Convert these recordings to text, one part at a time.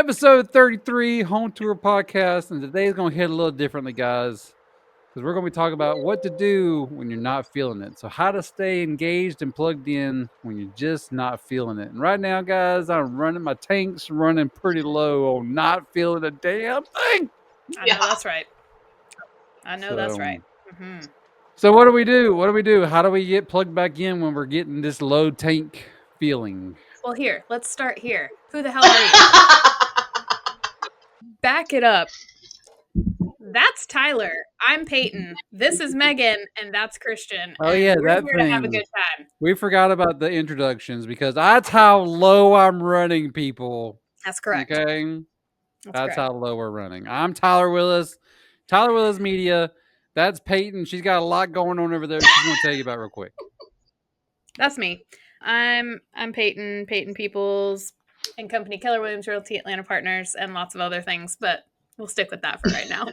Episode 33, Home Tour Podcast, and today's going to hit a little differently, guys, because we're going to be talking about what to do when you're not feeling it. So how to stay engaged and plugged in when you're just not feeling it. And right now, guys, my tank's running pretty low on not feeling a damn thing. I know that's right. That's right. Mm-hmm. So what do we do? How do we get plugged back in when we're getting this low tank feeling? Well, here, let's start here. Who the hell are you? Back it up. That's Tyler. I'm Payton. This is Megan, and that's Christian. Oh yeah, we're here to have a good time. We forgot about the introductions because that's how low I'm running, people. That's correct. Okay, that's how low we're running. I'm Tyler Willis, Tyler Willis Media. That's Payton. She's got a lot going on over there. She's going to tell you about real quick. That's me. I'm Payton Peoples and Company Keller Williams Realty Atlanta Partners and lots of other things, but we'll stick with that for right now.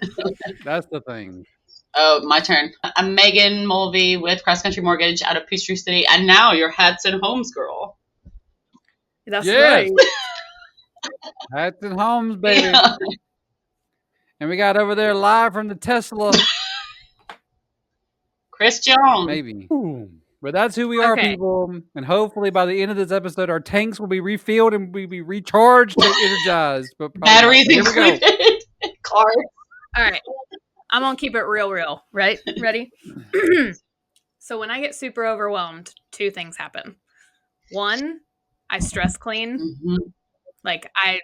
That's the thing. Oh, my turn. I'm Megan Mulvey with CrossCountry Mortgage out of Peachtree City, and now your Hats and Homes girl. That's right. Hats and Homes, baby. Yeah. And we got over there live from the Tesla. Christian. Maybe. Ooh. But that's who we are, people. And hopefully by the end of this episode, our tanks will be refilled and we'll be recharged and energized. But batteries included. Cars. All right. I'm going to keep it real. Right? Ready? So when I get super overwhelmed, two things happen. One, I stress clean. Mm-hmm. Like I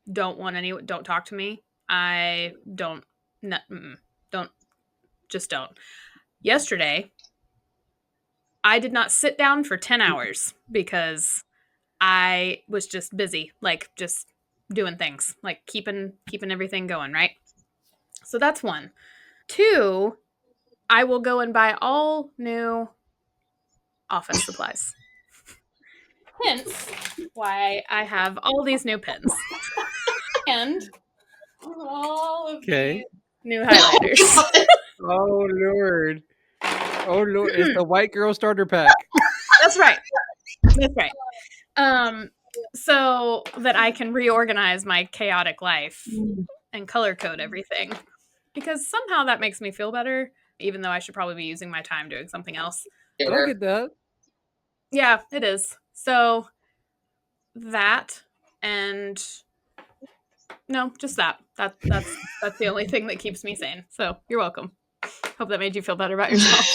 don't want don't talk to me. I don't. Yesterday, I did not sit down for 10 hours because I was just busy, like just doing things, like keeping everything going, right? So that's one. Two, I will go and buy all new office supplies. Hence why I have all these new pens. And all of these new highlighters. Oh, Lord. It's the white girl starter pack. That's right. So that I can reorganize my chaotic life and color code everything. Because somehow that makes me feel better, even though I should probably be using my time doing something else. I get that. Yeah, it is. So that and no, just that. That's the only thing that keeps me sane. So you're welcome. Hope that made you feel better about yourself.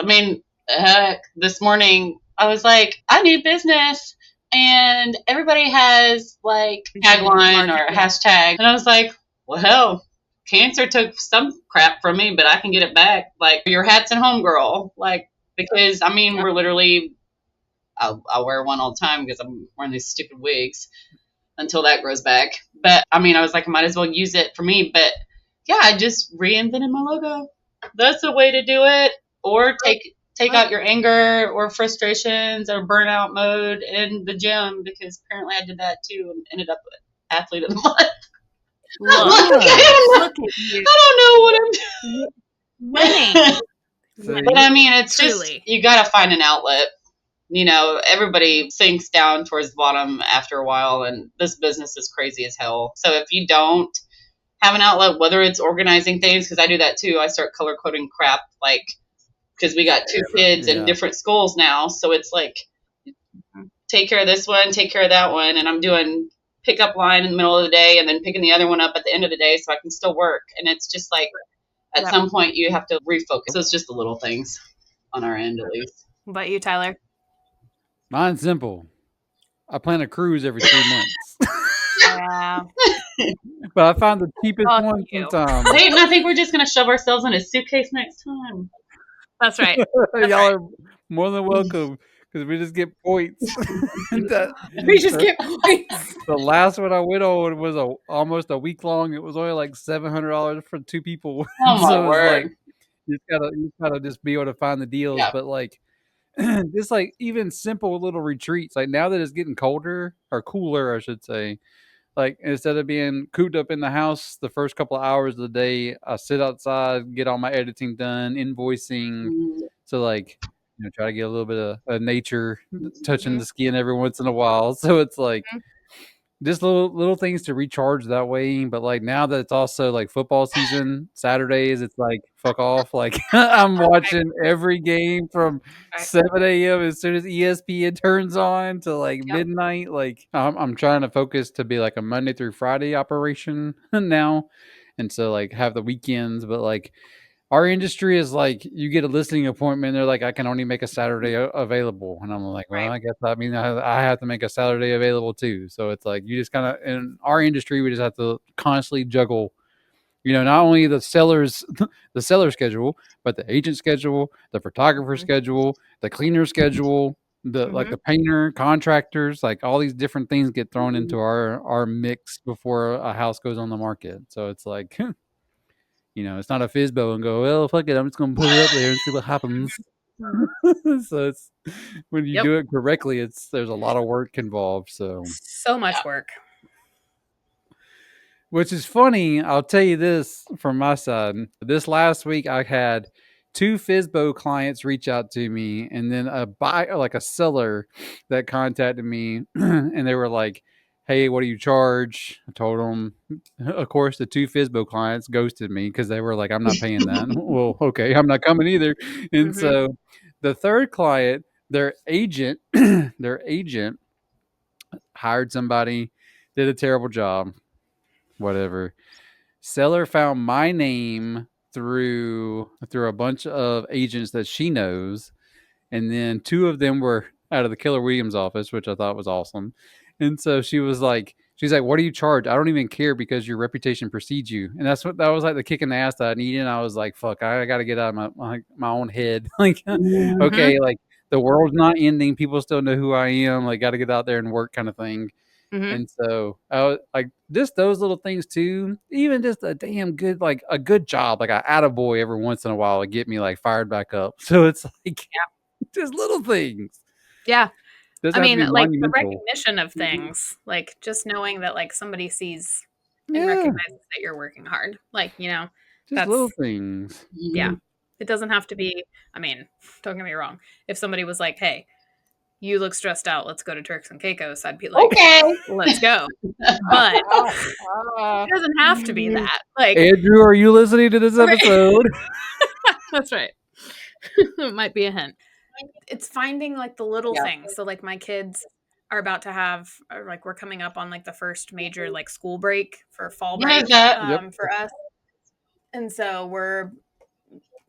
I mean, this morning I was like, I need business, and everybody has like tagline or a hashtag, and I was like, well, hell, cancer took some crap from me, but I can get it back. Like your Hats and Home girl, like because I mean we're literally, I'll wear one all the time because I'm wearing these stupid wigs until that grows back. But I mean, I was like, I might as well use it for me, but. Yeah, I just reinvented my logo. That's the way to do it. Or take out your anger or frustrations or burnout mode in the gym, because apparently I did that too and ended up athlete of the month. I don't know what I'm doing. Winning. But I mean, it's truly. Just, you got to find an outlet. You know, everybody sinks down towards the bottom after a while, and this business is crazy as hell. So if you don't have an outlet, whether it's organizing things, because I do that too. I start color coding crap, like, because we got two kids in different schools now. So it's like, take care of this one, take care of that one. And I'm doing pickup line in the middle of the day and then picking the other one up at the end of the day so I can still work. And it's just like, at some point you have to refocus. So it's just the little things on our end, at least. What about you, Tyler? Mine's simple. I plan a cruise every 3 months. Yeah. But I found the cheapest one sometimes. Payton, I think we're just going to shove ourselves in a suitcase next time. That's right. Y'all are more than welcome, because we just get points. We just get points. The last one I went on was almost a week long. It was only like $700 for 2 people. Oh, my word. Like, you gotta just be able to find the deals. Yeah. But like, just like even simple little retreats. Like now that it's getting colder or cooler, I should say. Like instead of being cooped up in the house the first couple of hours of the day, I sit outside, get all my editing done, invoicing. So like, try to get a little bit of nature touching the skin every once in a while. So it's like, just little things to recharge that way. But like now that it's also like football season, Saturdays, it's like fuck off. Like I'm watching every game from 7 a.m. as soon as ESPN turns on to like midnight. Like I'm trying to focus to be like a Monday through Friday operation now, and so like have the weekends. But like our industry is like you get a listing appointment, they're like, I can only make a Saturday available. And I'm like, well, I guess that means I have to make a Saturday available too. So it's like you just kind of in our industry, we just have to constantly juggle, not only the seller's the seller schedule, but the agent schedule, the photographer schedule, the cleaner schedule, the like the painter, contractors, like all these different things get thrown into our mix before a house goes on the market. So it's like it's not a Fizbo and go, well, fuck it, I'm just going to put it up there and see what happens. So it's when you do it correctly, there's a lot of work involved. So much work. Which is funny. I'll tell you this from my side. This last week, I had 2 Fizbo clients reach out to me, and then a seller that contacted me, and they were like, hey, what do you charge? I told them, of course, the 2 Fizbo clients ghosted me because they were like, I'm not paying that. Well, okay, I'm not coming either. And so the third client, their agent hired somebody, did a terrible job, whatever. Seller found my name through a bunch of agents that she knows. And then 2 of them were out of the Keller Williams office, which I thought was awesome. And so she's like, what do you charge? I don't even care because your reputation precedes you. And that was like the kick in the ass that I needed. And I was like, fuck, I got to get out of my own head. Like, okay, like the world's not ending. People still know who I am. Like, got to get out there and work kind of thing. And so I was like, just those little things too, even just a damn good, like a good job, like a attaboy every once in a while to get me like fired back up. So it's like, just little things. Yeah. I mean, like the recognition of things, like just knowing that like somebody sees and recognizes that you're working hard. Like, just that's little things. Yeah. It doesn't have to be, I mean, don't get me wrong. If somebody was like, hey, you look stressed out, let's go to Turks and Caicos, I'd be like, okay, let's go. But it doesn't have to be that. Like, Andrew, are you listening to this episode? That's right. It might be a hint. It's finding like the little things. So like my kids are about to have, or like we're coming up on like the first major like school break for fall break for us. And so we're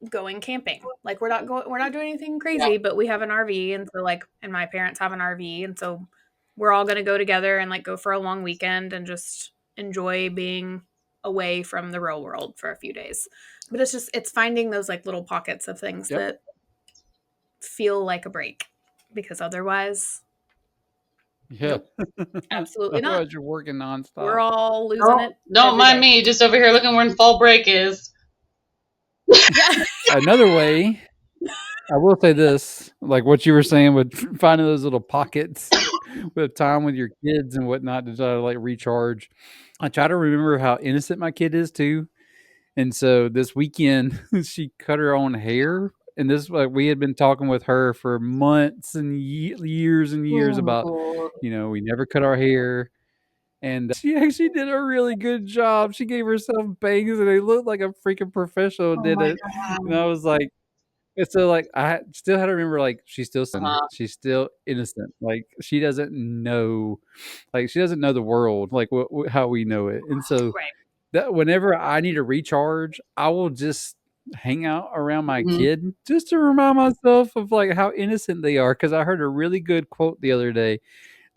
going camping. Like we're not doing anything crazy, but we have an RV, and so like, and my parents have an RV, and so we're all going to go together and like go for a long weekend and just enjoy being away from the real world for a few days. But it's finding those like little pockets of things that feel like a break, because otherwise absolutely not. Otherwise you're working nonstop. We're all losing it. Don't mind me, just over here looking where fall break is. Another way, I will say this, like what you were saying with finding those little pockets with time with your kids and whatnot to try to like recharge. I try to remember how innocent my kid is too. And so this weekend she cut her own hair, and this like we had been talking with her for months and years and years about, we never cut our hair. And she actually did a really good job. She gave herself bangs, and they looked like a freaking professional did it. God. And I was like, and so like I still had to remember, like she's still innocent. Like she doesn't know the world like how we know it. And so that whenever I need a recharge, I will just hang out around my kid just to remind myself of like how innocent they are. Because I heard a really good quote the other day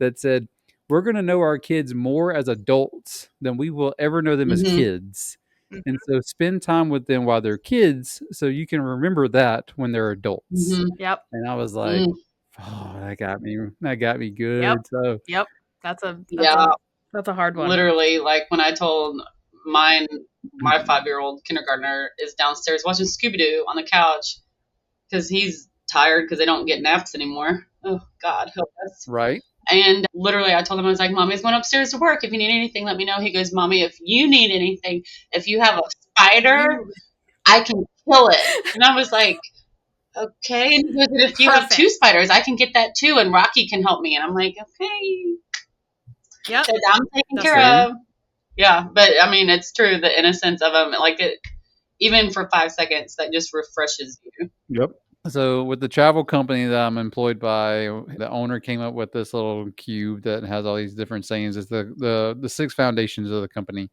that said, we're going to know our kids more as adults than we will ever know them as kids. And so spend time with them while they're kids so you can remember that when they're adults. Yep. And I was like, oh, that got me good. Yep. So That's a hard one. Literally, like when I told my 5-year-old kindergartner is downstairs watching Scooby-Doo on the couch because he's tired because they don't get naps anymore. Oh, God help us. Right. And literally, I told him, I was like, Mommy's going upstairs to work. If you need anything, let me know. He goes, Mommy, if you need anything, if you have a spider, I can kill it. And I was like, okay. And he goes, if you have 2 spiders, I can get that too. And Rocky can help me. And I'm like, okay. Yep. I'm taken care of. Yeah, but I mean, it's true. The innocence of them, like it, even for 5 seconds, that just refreshes you. Yep. So with the travel company that I'm employed by, the owner came up with this little cube that has all these different sayings. It's the 6 foundations of the company.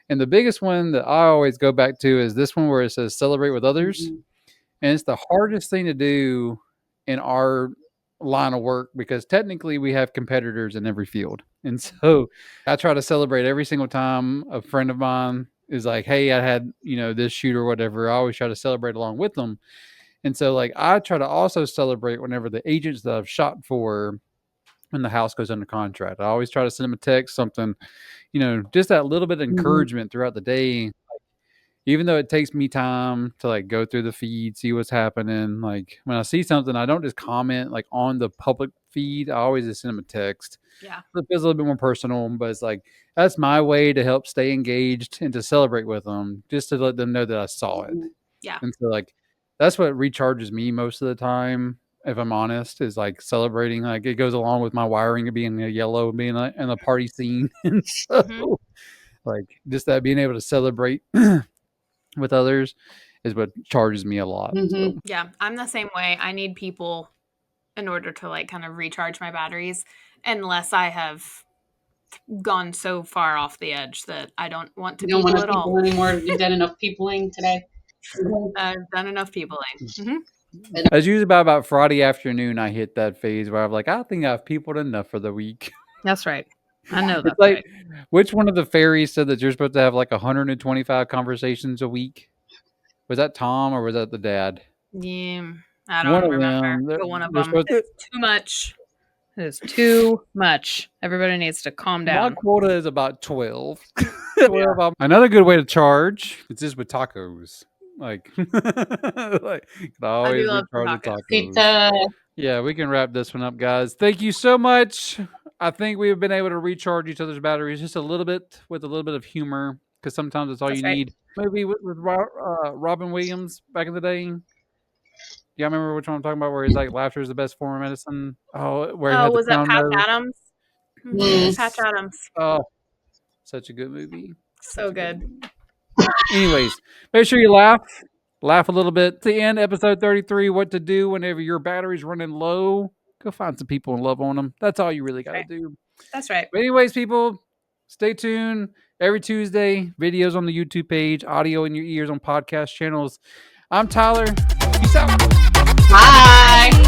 And the biggest one that I always go back to is this one where it says celebrate with others. Mm-hmm. And it's the hardest thing to do in our line of work because technically we have competitors in every field. And so I try to celebrate every single time a friend of mine is like, hey, I had, this shoot or whatever. I always try to celebrate along with them. And so like I try to also celebrate whenever the agents that I've shot for when the house goes under contract. I always try to send them a text, something, just that little bit of encouragement throughout the day. Even though it takes me time to like go through the feed, see what's happening. Like when I see something, I don't just comment like on the public feed. I always just send them a text. Yeah. It feels a little bit more personal, but it's like, that's my way to help stay engaged and to celebrate with them, just to let them know that I saw it. Yeah. And so like, that's what recharges me most of the time, if I'm honest, is like celebrating. Like it goes along with my wiring of being a yellow, being in a party scene. And so like just that being able to celebrate with others is what charges me a lot. So. Yeah, I'm the same way. I need people in order to like kind of recharge my batteries, unless I have gone so far off the edge that I don't want to you don't people want to at all anymore. You've done enough peopling today. I've done enough peopling. It's usually about Friday afternoon I hit that phase where I'm like, I think I've peopled enough for the week. That's right. I know that's like, right. Which one of the fairies said that you're supposed to have like 125 conversations a week? Was that Tom or was that the dad? Yeah, I don't remember. But one of them. It's too much. It is too much. Everybody needs to calm down. My quota is about 12. 12. Another good way to charge is just with tacos. Like, I always love recharge tacos. with tacos. Pizza. Yeah, we can wrap this one up, guys. Thank you so much. I think we've been able to recharge each other's batteries just a little bit with a little bit of humor, because sometimes that's all you need. Maybe with Robin Williams back in the day. Yeah, I remember which one I'm talking about, where he's like, laughter is the best form of medicine. Oh, where he had was that Patch Adams? Yes. Patch Adams. Oh, such a good movie. So good. Anyways, make sure you laugh a little bit. To end episode 33, what to do whenever your battery's running low. Go find some people and love on them. That's all you really got to do. That's right. But anyways, people, stay tuned. Every Tuesday, videos on the YouTube page, audio in your ears on podcast channels. I'm Tyler. Peace out. Bye.